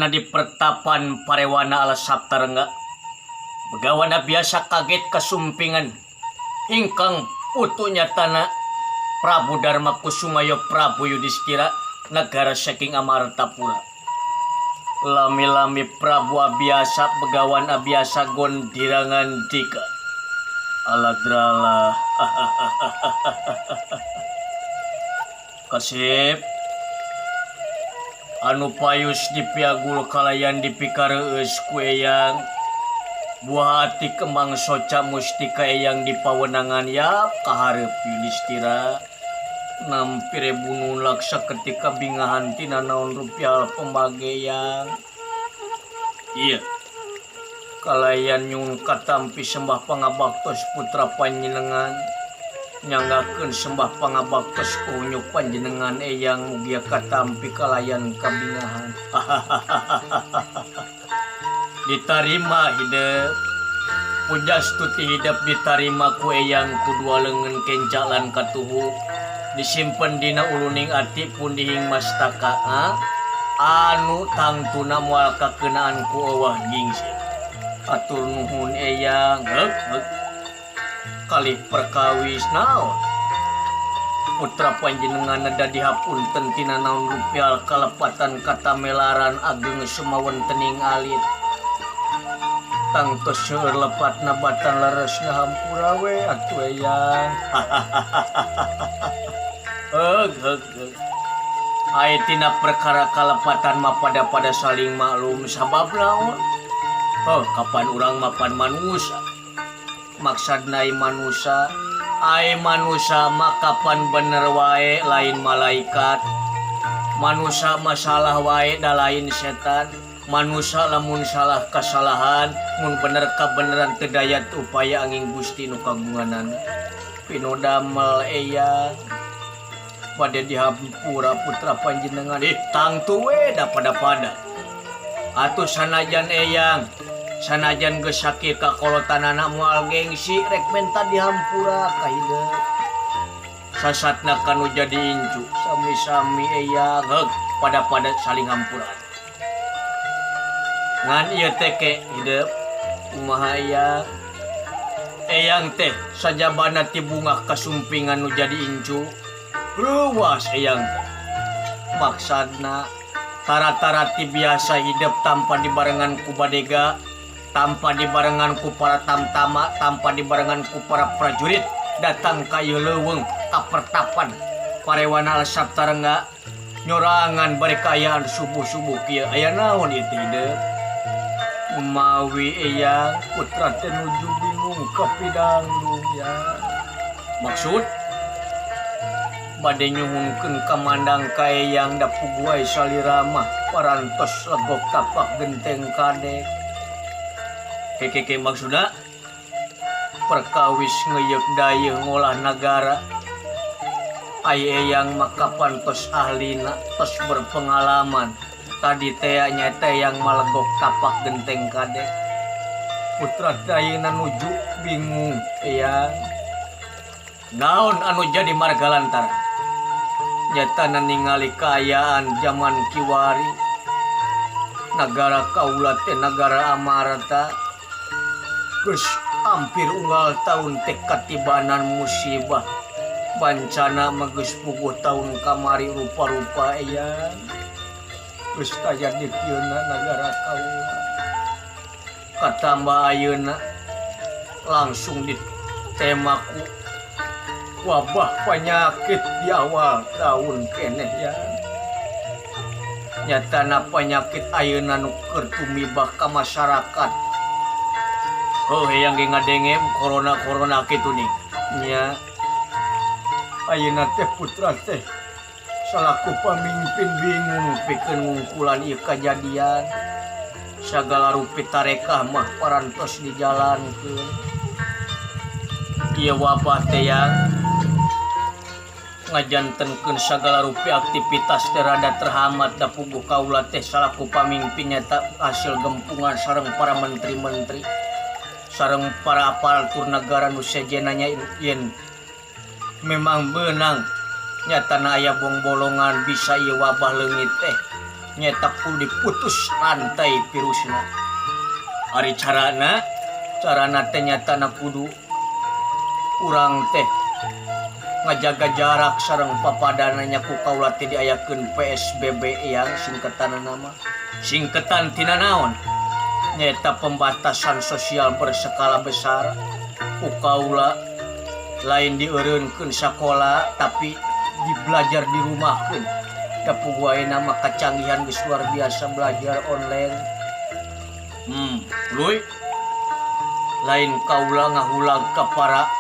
nyatana di pertapan Parewana ala Saptarengga begawana biasa kaget kasumpingan ingkang putu nyatana Prabu Dharma Kusumaya Prabu Yudhistira negara saking Amartapura. Lami-lami Prabu Abiasa begawan Abiasa gondirangan dika aladrala kasip anu payus dipiagul kalayan dipikareus ku eyang buah hati kembang soca mustika eyang dipawenangan ya kaharep Yudhistira nampire bunun laksa ketika bingahan tina naon rupiah pembageyang iya kalayan nyung katampi sembah pangabaktos putra panjenengan nyanggakeun sembah pangabaktos kunyuk panjenengan eyang mugia katampi kalayan kabingahan ditarima hidup pujastuti hidup ditarima ku eyang kudua lengan kencalan katuhu disimpen dina uluning ati pun dihing mastaka anu tangtuna moal kakenaan ku owah gingsi atur nuhun eyang kalih perkawis naon putra panjenengan ada dihapunten tina naon rupiah kalepatan kata melaran ageng semawan tening alit tangtos seueur lepat nabatan leresna hampura we atuh eyang aya tina perkara kalepatan mah pada saling maklum sabab naon kapan urang mapan manusia maksudna manusia ai manusia mah kapan bener wae lain malaikat manusia masalah wae da lain setan manusia lamun salah kesalahan mun bener kabeneran teu daya upaya angin Gusti nu kagunganan pinodamel eyang pada dihampura putra panjenengan tangtu we da pada atuh sanajan eyang sanajan geus sakit kakolotanana moal gengsi rek menta dihampura ka hideuk sasatna kanu jadi incu sami-sami eyang pada saling hampuran ngan ieu teh ke hideuk kumaha eyang teh sajabana ti bunga kasumpingan nu jadi incu luas eyang teh maksudna tara-tara ti biasa hidup tanpa dibarengan ku badega tanpa dibarengan ku para tamtama tanpa dibarengan ku para prajurit datang ka ieu leuweung ka pertapan Parewana ala Saptarengga nyorangan bari kaayaan subuh-subuh kieu aya naon ieu hideuk mawi eyang putra teh nuju bingung kapidangdung ya maksud bade nyuhunkeun kamandang ka eyang da puguai salirama parantos legok tapak genteng kadek keke maksudna perkawis ngeyek dayeuh ngolah nagara ai eyang makapan tos ahlina tos berpengalaman tadi teh nyata yang malegok tapak genteng kadek putra dayeuna nuju bingung eyang naon anu jadi marga lantaran nyatana ningali kaayaan zaman kiwari negara kaula teh negara Amarta geus hampir unggal tahun teh katibanan musibah bancana mah geus puguh tahun kamari rupa-rupa eyang geus tajadi pieuna negara kaula katambah ayeuna langsung ditemaku wabah penyakit di awal tahun keneh ya nyatana penyakit ayeuna nu keur tumibah ka masyarakat yang ngadengem corona kitu nih nya ayeuna teh putra teh salaku pamimpin bingung pikeun ngungkulan ieu kajadian sagala rupi tarekah mah parantos dijalankeun ieu wabah teh yang ngajantenkeun sagala rupi aktivitas teh rada terhambat da puguh kaula teh salaku pamimpin nyata hasil gempungan sareng para menteri-menteri sareng para aparatur negara nu sejenanya yen memang beunang nyatana aya bongbolongan bisa ieu wabah leungit teh nyetak kudu diputus rantai virusna. Ari carana teh nyatana kudu urang teh ngajaga jarak sareng papadananya ku kaula teh diayakeun PSBB yang singketan nama singketan tina naon nyaeta pembatasan sosial berskala besar ku kaula lain dieureunkeun sakola tapi dibelajar di rumahkeun da puguaina mah kacanggihan geus luar biasa belajar online. Luy lain kaula ngahulag ka para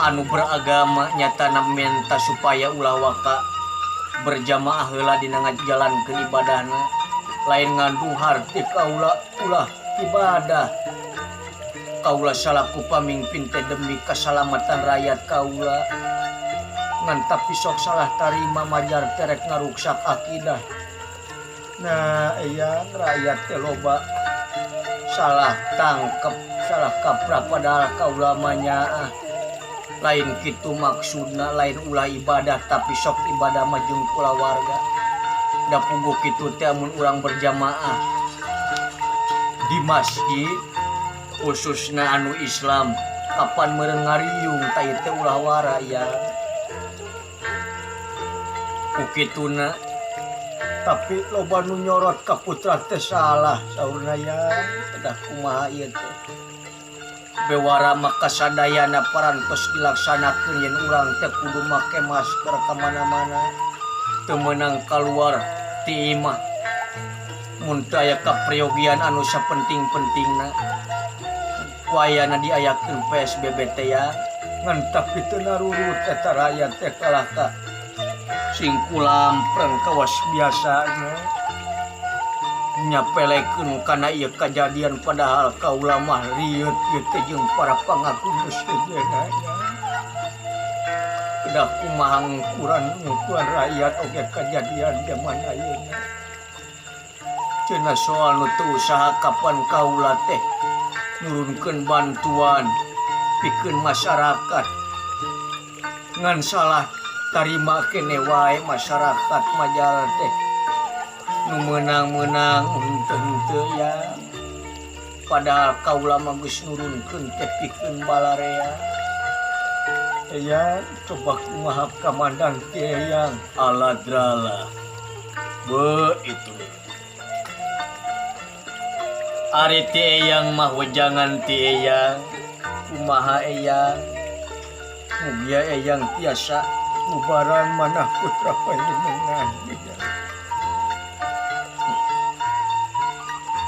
anu beragama nyatana menta supaya ulah waka berjamaah heula dina ngajalankeun ibadahna lain nganduhar ti kaula ulah ibadah. Kaula salaku pamimpin teh demi keselamatan rakyat kaula ngan tapi sok salah tarima majar terek ngaruksak akidah. Nah iya rakyat teh loba salah tangkep salah kaprah padahal kaula mah nyaah lain kitu maksudna lain ulah ibadah tapi sok ibadah mah jeung kulawarga da puguh kitu teh mun urang berjamaah di masjid khususna anu Islam kapan meureun ngariung ta ieu teh ulah wara ya ukituna tapi loba nu nyorot ka putra teh salah saurna ya kedah kumaha ieu teh bewara maka sadayana parantos dilaksanakeun yen urang teh kudu make masker ka mana-mana teu meunang kaluar ti imah mun teu aya kapriogian anu sapenting-pentingna wayana diayakeun PSBB teh ya ngan tapi teu narurut eta rakyat teh kalah ka sing kulampreng kawas biasana nyapelekeun kana ieu kajadian padahal kaula mah rieuh ieu teh jeung para pangaku sedayana kedah kumaha ngukuran rakyat oge kajadian zaman ayeuna cenah soal nu teu usaha kapan kaula teh nurunkeun bantuan pikeun masyarakat ngan salah tarima kene wae masyarakat majal teh nu meunang-meunang henteu ya padahal kaula mah geus nurunkeun teh pikeun balarea ya coba kumaha kamandang teh yang aladrala be itu ari teh yang mah wejangan teh yang kumaha eyang mugia eyang tiasa ubaran manah putra panjenengan.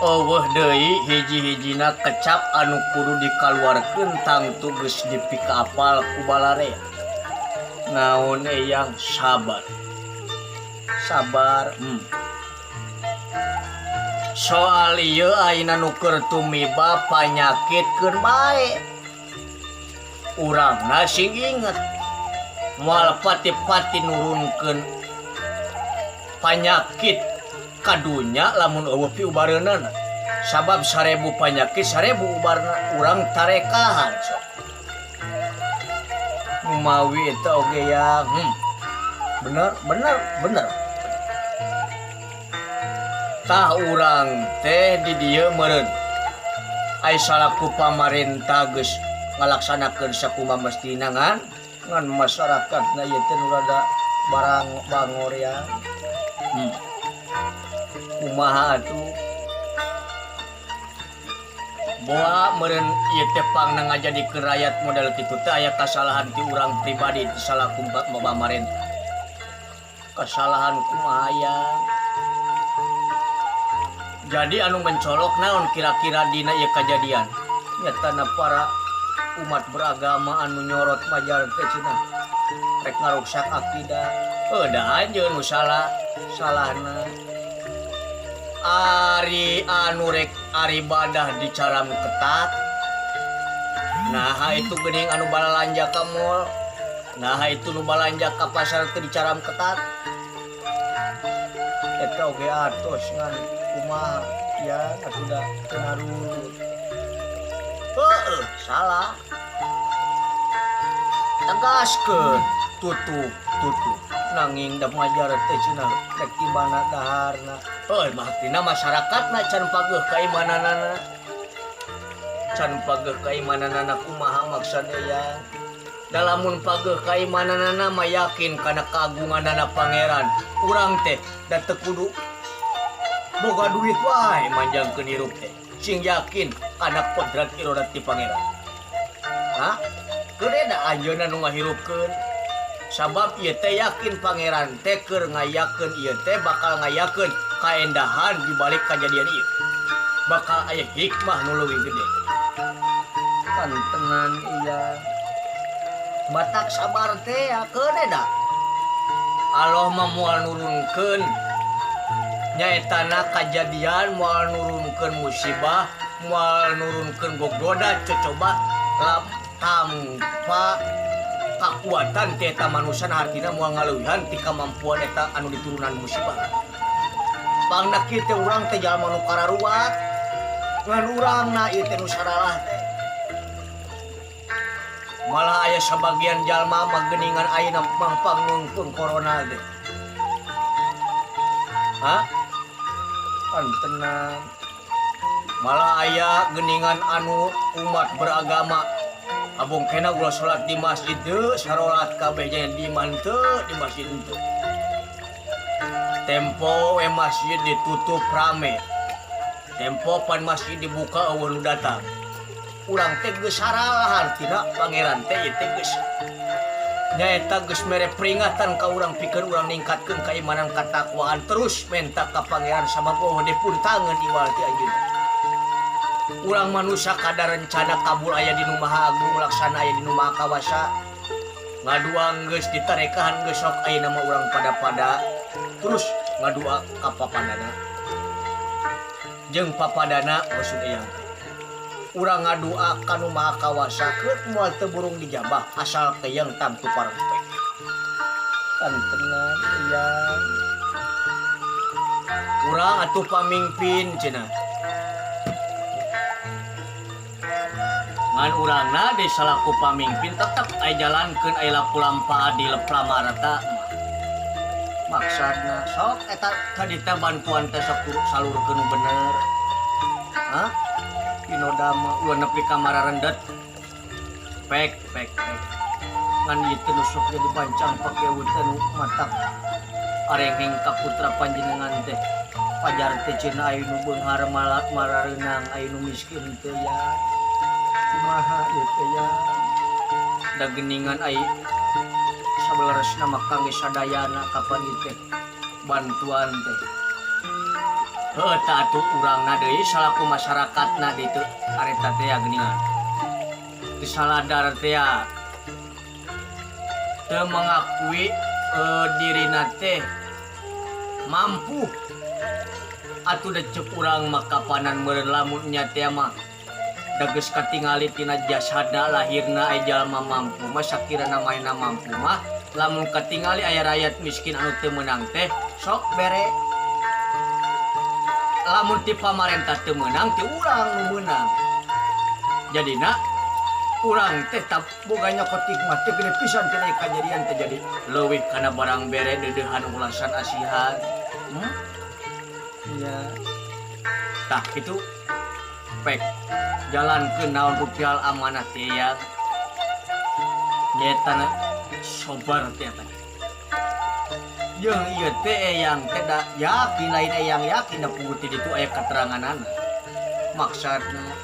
Eueuh deui hiji-hijina kecap anu kudu dikaluarkeun tangtu geus dipikaapal ku balarea. Naon eyang sabar. Sabar. Soal ieu ayeuna nu keur tumiba panyakitkeun bae. Urangna sing inget moal pati-pati nurunkeun panyakit kadunya lamun eueuh pi ubareunana sabab 1000 panyakit 1000 ubarna urang tarekahan so umawi eta oge ya bener tah urang teh di dieu meureun ai salaku pamarentah geus ngalaksanakeun sakumaha mestina ngan masyarakatna ieu teh nu rada barang bangor ya. Kumaha atuh boa meureun ieu teh pangna ngajadikeun rakyat model kitu teh aya kasalahan ti urang pribadi salaku pamarentah. Kasalahan kumaha ya? Jadi anu mencolok naon kira-kira dina ieu kajadian? Nyatana para umat beragama anu nyorot majal teh cenah rek ngaruksak akidah. Da anjeun nu salahna ari anu rek ari ibadah dicaram ketat. Nah itu geuning anu balanja ka mall. Nah itu nu balanja ka pasar teh dicaram ketat. Eta oge atos ngan kumaha ya atuh da teu narurut. Salah tegaskeun tutup nanging da majar teh cenah rek tibana daharna. Baktina masyarakatna can pageuh kaimananana. Can pageuh kaimananana kumaha maksudna ya. Dalamun pageuh kaimananana mah yakin kana kagunganana pangeran. Urang teh da teu kudu boga duit wae manjangkeun hirup teh. Sing yakin kana kodrat irodat ti pangeran. Hah? Keureda anjeunna nu ngahirupkeun. Sabab ieu teh yakin pangeran teh keur ngayakeun ieu teh bakal ngayakeun kaendahan di balik kajadian ieu. Bakal aya hikmah nu leuwih gede. Kantenan iya. Batak sabar teh ya keureda. Allah mah moal nurunkeun nyaetana kajadian, moal nurunkeun musibah, moal nurunkeun gogoda coba tanpa kekuatan ti eta manusia artina moal ngaleuwihan ti kamampuan eta anu diturunan musibah. Pangna kieu teh urang teh jalma nu kararuat, ngan urangna ieu teh nu saralah teh. Malah aya sabagian jalma mah geuningan ayeuna mangpang nungtung corona teh. Hah? Tenang. Malah aya geuningan anu umat beragama abong kena ulah salat di masjid teu sarolat kabeh nya di manteu di masjid teu. Tempo masjid ditutup rame. Tempo pan masjid dibuka eueuh nu datang. Urang teh geus saralahan tina pangeran teh teh geus nyaeta geus mere peringatan ka urang pikeun urang ningkatkeun keimanan katakwaan terus menta ka pangeran sabab dipuntangeun iwal ti anjeunna. Urang manusia kada rencana kabul aya di nu maha agung laksana aya di nu maha kawasa. Ngadua geus ditarekahan geus sok ayeuna mah urang pada terus ngadua ka papadana. Jeung papadana maksud eyang urang ngadua ka nu maha kawasa keur moal teu burung dijabah asal teyang tamtu parempek. Kantenan iya. Urang atuh pamimpin cenah. Ngan urangna di salaku pamimpin tetep aya jalankeun aya lapu-lampa di leplamar eta. Maksudna sok eta tadi teh bantuan teh sok salurkeun nu bener. Hah? Pinodama ulah nepi ka mararendet. Pek. Ngan ieu teh nu sok jadi bancang pake teh nu matak arengeng ka putra panjenengan teh. Pajar teh cenah aya nu beunghar malat marareunang aya nu miskin teh ya. Kumaha ieu teh ya. Da geuningan aya sabaleresna mah kangge sadayana kapan ieu teh bantuan teh. Eta atuh urangna deui salaku masyarakatna di teu areta teh geuningan. Teu saladar teh teu mengakui dirina teh mampu. Atuh da ceuk urang mah kapanan meureun lamun nya teh mah da geus katingali tina jasadna lahirna aya jalma mampu mah sakirana maena mampu mah lamun katingali aya rakyat miskin anu teu meunang teh sok bere. Lamun ti pamarentah teu meunang ti urang nu meunang. Jadina urang teh tak boga nyokot hikmah teh gede pisan tina kajadian teh jadi leuwih kana barang bere deudeuhan ulasan asihan. Iya. Tah kitu pek jalankeun naon rupiah amanah teh ya. Nyetana sobar teh eta. Jeung ieu teh eyang teh da yakin lain eyang yakin da puguti ditu aya kateranganana. Maksudna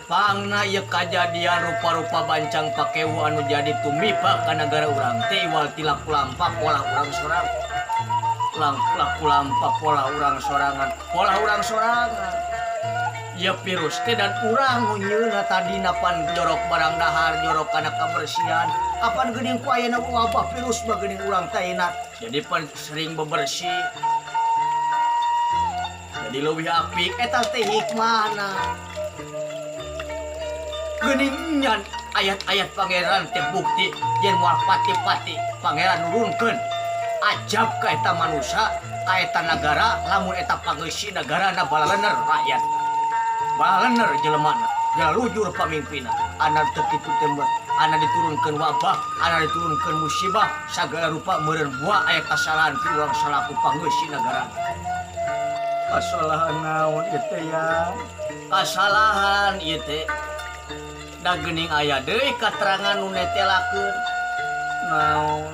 pangna ieu kajadian rupa-rupa bancang pakewu anu jadi tumipa ka nagara urang teh iwal ti laku-lampa pola urang sorang. Laku-lampa pola urang sorangan, pola urang sorangan. Ieu virus teh dan urang nu nyieuna tadina pan jorok barang dahar, jorok kana kabersihan. Apan geuning ku ayeuna wabah virus mah geuning urang teh enak. Jadi pan sering bebersih. Jadi leuwih apik eta teh hikmahna. Geuning nyan ayat-ayat pangeran teh bukti yen moal pati-pati pangeran nurunkeun ajab ka eta manusia, ka eta nagara lamun eta pangeussi nagarana balalener rakyat. Balener jelemana, jalujur pamimpinna. Anak teu kitu teh ana diturunkan wabah, ana diturunkan musibah, segala rupa meureun buah aya kasalahan ti urang salaku pangeussi nagara. Kasalahan naon ieu teh ya? Kasalahan ieu teh. Da geuning aya deui katerangan nu netelakeun. Naon?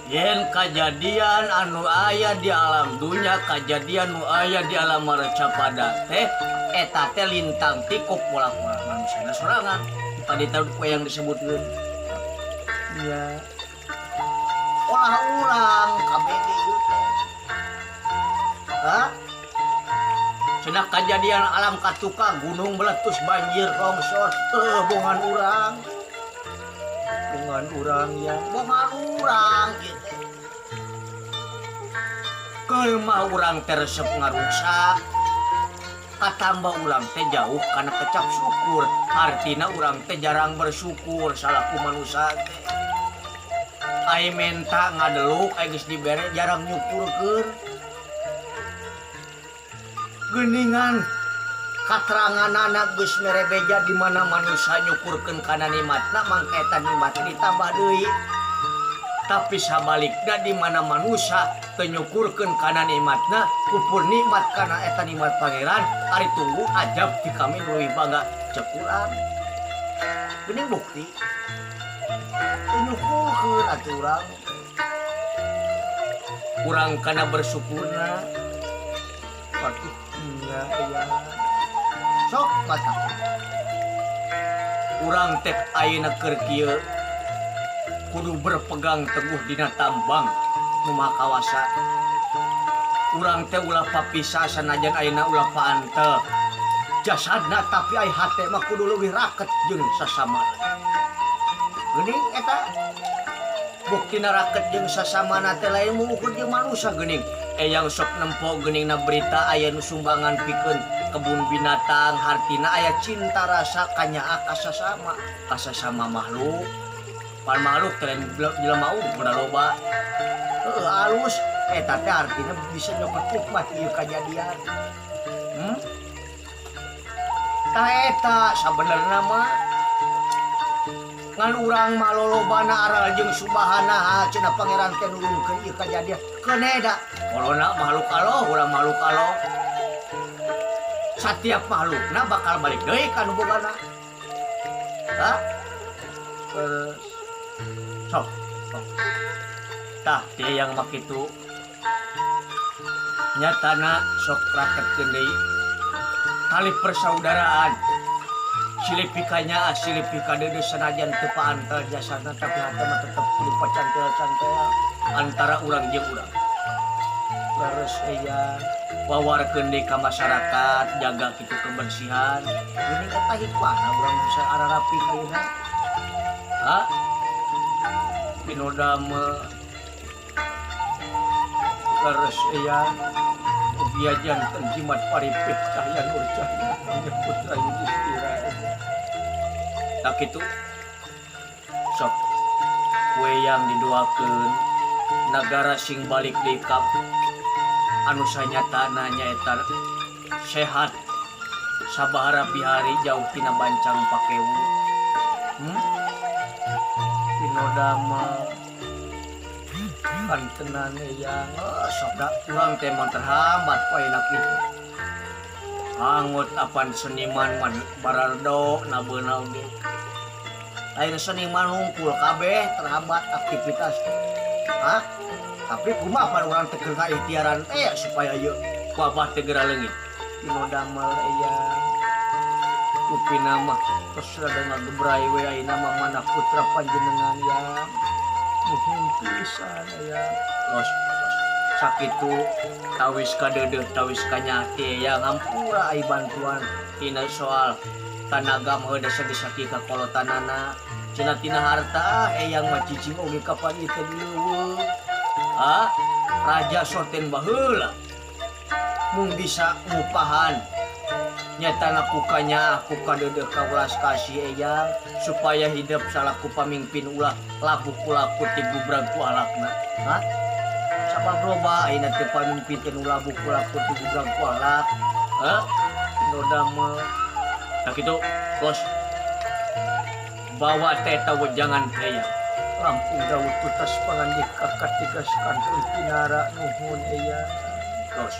Yen kajadian anu aya di alam dunya, kajadian nu aya di alam Maracapada teh eta teh lintang ti ku pola-pola manusia sorangan. Tadi tahu yang disebutkeun. Iya. Olah urang kabeh ieu teh. Hah? Cenah kajadian alam katuka gunung meletus banjir longsor bongan urang. Bongan urang ya, bongan urang gitu. Kelma urang teresep ngarusak. Katambah urang teh jauh karena kecap syukur. Artina urang teh jarang bersyukur salaku manusia teh. Ai menta ngadeluk ai geus dibere jarang nyukurkeun. Geuningan katerangan anak geus mere beja di mana manusia nyukurkeun kana nikmatna mangka eta nikmat ditambah deui. Tapi sabalikna di mana manusia teu nyukurkeun kana nikmatna kupur nikmat kana eta nikmat pangeran ari tunggu ajab ti kami leuwih bangga ceuk urang. Geuning bukti teu nyukurkeun atuh urang. Urang kana bersyukurna. Waduh iya. Sok mata. Urang teh ayeuna keur kieu kudu berpegang teguh dina tambang nu maha kawasa. Urang teh ulah papisah sanajan ayeuna ulah paanteu jasadna tapi ai hate mah kudu leuwih raket jeung sasama. Geuning eta buktina raket jeung sasamana teh lain mengukur jeung manusia geuning. Eyang sok nempo geuningna berita aya nu sumbangan pikeun kebun binatang, hartina aya cinta rasa kanyaa ka sasama makhluk. Pan makhluk teh jelema udah loba. Alus eta teh artina bisa nyokot nikmat ieu kajadian. Tah eta sabenerna mah ngan urang mah lolobana aral jeung subahana cenah pangeran teh nulungkeun ieu kajadian. Keneda kolona makhluk Allah, urang makhluk Allah. Setiap makhlukna bakal balik deui ka nu bogana. Hah? Sok. Tah dia yang makitu nyatana sok raketkeun deui tali persaudaraan. Silipikanya silipika deudeu sanajan teu paantel jasana tapi hate mah tetep kudu pacantel-cantel antara urang jeung urang. Terus aya wawarkeun deui ka masyarakat jaga kitu kebersihan. Geuning eta hikmahna urang bisa ararapi ayeuna. Hah? Pinoda mah terus aya ugia janten jimat paripih cahya nur cahya putra Yudhistira. Tak itu sok kue yang didoakeun negara sing balik deui ka anu sanyatana nyaeta sehat sabahara bihari jauh tina bancang pakewu. Pinoda mah kantenan yang sok da urang teh mah terhambat poena kitu. Angot apan seniman man barardo nabeuna oge. Lain seniman hungkul kabeh terhambat aktivitas. Hah? Tapi kumaha pan urang teh keur ikhtiaran supaya ieu wabah teh geura leungit. Pinoda mah aya upina mah tos rada ngagebrai we ayeuna mah manah putra panjenengan yang muhim pisan aya. Los sakitu tawis ka deudeuh tawis ka nyate yang hampura ai bantuan tina soal tanaga mah desa-desa ka kolotanana cenah tina harta eyang mah cicing oge ka pagi teh dieuweung. Raja sorten baheula mung bisa ngupahan nyatana kukanya aku kadeudeuh ka welas kasih eyang supaya hidup salaku pamimpin ulah laku-laku ti gubrag ku alakna. Sabab loba ayeuna teu pamimpin teh nu laku-laku ti gubrag ku alak. Noda mah tak kitu bos bawa teta wejangan kaya rampung Daud tutas pangandik kakak tigas kantun pinara nuhun eya terus